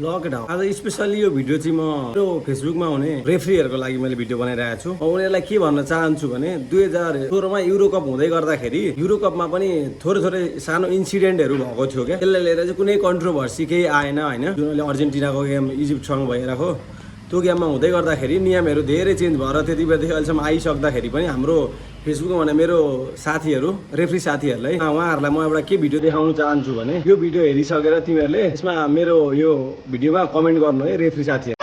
Lockdown आज specially यो video चाहिँ म मेरो फेसबुकमा हुने रेफ्रीहरूको लागि मैले भिडियो बनाइरहेको छु। उनीहरूलाई के भन्न चाहन्छु भने 2016मा युरोकप हुँदै गर्दाखेरि युरोकपमा पनि थोरै सानो इन्सिडेन्टहरू भएको थियो क्या। त्यसलाई लिएर चाहिँ कुनै कन्ट्रोभर्सी केही आएन होइन। जुन अहिले अर्जेन्टिनाको गेम इजिप्टसँग भइरहेको त्यो गेममा हुँदै गर्दाखेरि नियमहरू धेरै चेन्ज भएर त्यति बेलादेखि अहिलेसम्म आइसक्दाखेरि पनि हाम्रो फेसबुकमा भने मेरो साथीहरू रेफ्री साथीहरूलाई उहाँहरूलाई म एउटा के भिडियो देखाउन चाहन्छु भने यो भिडियो हेरिसकेर तिमीहरूले यसमा मेरो यो भिडियोमा कमेन्ट गर्नु है रेफ्री साथीहरू।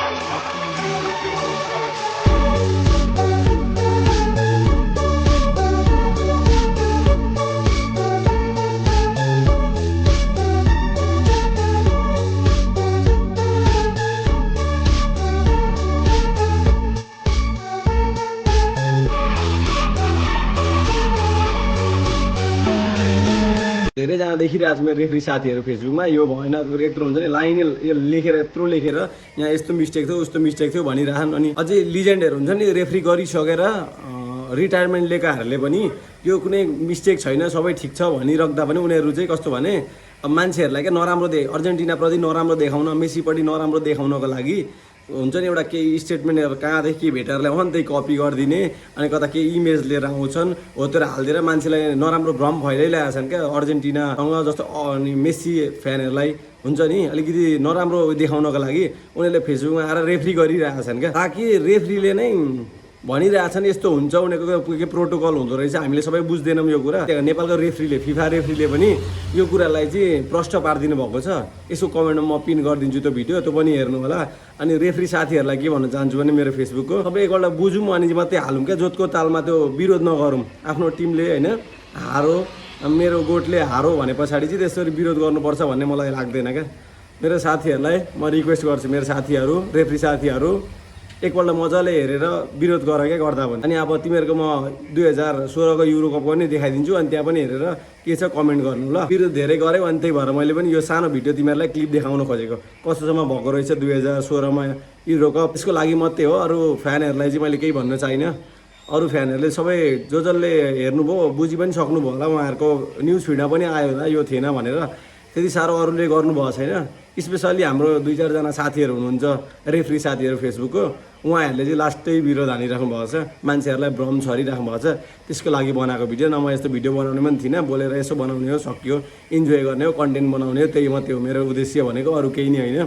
धेरैजना देखिरहेको छ मेरो रेफ्री साथीहरू फेसबुकमा यो भएन यत्रो हुन्छ नि लाइन यो लेखेर यत्रो लेखेर यहाँ यस्तो मिस्टेक थियो उस्तो मिस्टेक थियो भनिरहन्। अनि अझै लिजेन्डहरू हुन्छ नि रेफ्री गरिसकेर रिटायरमेन्ट लिएकाहरूले पनि यो कुनै मिस्टेक छैन सबै ठिक छ भनिराख्दा पनि उनीहरू चाहिँ कस्तो भने अब मान्छेहरूलाई क्या नराम्रो अर्जेन्टिनाप्रति नराम्रो देखाउन मेसीपट्टि नराम्रो देखाउनको लागि हुन्छ नि एउटा केही स्टेटमेन्टहरू कहाँदेखि के भेटरलाई हो नि त्यही कपी गरिदिने अनि कता केही इमेज लिएर आउँछन् हो त्यो हालिदिएर मान्छेलाई नराम्रो भ्रम फैलाइरहेका छन् क्या अर्जेन्टिनासँग जस्तो अनि मेसी फ्यानहरूलाई हुन्छ नि अलिकति नराम्रो देखाउनको लागि उनीहरूले फेसबुकमा आएर रेफ्री गरिरहेका छन् क्या। ताकि रेफ्रीले नै भनिरहेछन् यस्तो हुन्छ उनीहरूको के प्रोटोकल हुँदो रहेछ हामीले सबै बुझ्दैनौँ यो कुरा। नेपालको रेफ्रीले फिफा रेफ्रीले पनि यो कुरालाई चाहिँ प्रष्ट पारिदिनु भएको छ। यसो कमेन्टमा म पिन गरिदिन्छु त्यो भिडियो त्यो पनि हेर्नु होला। अनि रेफ्री साथीहरूलाई के भन्न चाहन्छु भने मेरो फेसबुकको सबै एकपल्ट बुझौँ अनि मात्रै हालौँ क्या। जोतको तालमा त्यो विरोध नगरौँ आफ्नो टिमले होइन हारो मेरो गोठले हारो भने पछाडि चाहिँ त्यसरी विरोध गर्नुपर्छ भन्ने मलाई लाग्दैन क्या। मेरो साथीहरूलाई म रिक्वेस्ट गर्छु मेरो साथीहरू रेफ्री साथीहरू एकपल्ट मजाले हेरेर विरोध गर क्या गर्दा भने। अनि अब तिमीहरूको म 2016को युरोकपको पनि देखाइदिन्छु अनि त्यहाँ पनि हेरेर के छ कमेन्ट गर्नु ल। विरोध धेरै गऱ्यो अनि त्यही भएर मैले पनि यो सानो भिडियो तिमीहरूलाई क्लिप देखाउन खोजेको कस्तोसम्म भएको रहेछ 2016मा युरोकप। त्यसको लागि मात्रै हो, अरू फ्यानहरूलाई चाहिँ मैले केही भन्न चाहिनँ। अरू फ्यानहरूले सबै जसले हेर्नुभयो बुझि पनि सक्नुभयो होला, उहाँहरूको न्युज फिडमा पनि आयो होला यो थिएन भनेर। त्यति साह्रो अरूले गर्नुभएको छैन। स्पेसल्ली हाम्रो 2-4जना साथीहरू हुनुहुन्छ रेफ्री साथीहरू फेसबुकको, उहाँहरूले चाहिँ लास्टै विरोध हानिराख्नु भएको छ, मान्छेहरूलाई भ्रम छरिराख्नु भएको छ। त्यसको लागि बनाएको भिडियो न म यस्तो भिडियो बनाउने पनि थिइनँ, बोलेर यसो बनाउने हो सकियो, इन्जोय गर्ने हो, कन्टेन्ट बनाउने हो, त्यही मात्रै हो मेरो उद्देश्य भनेको, अरू केही नै होइन।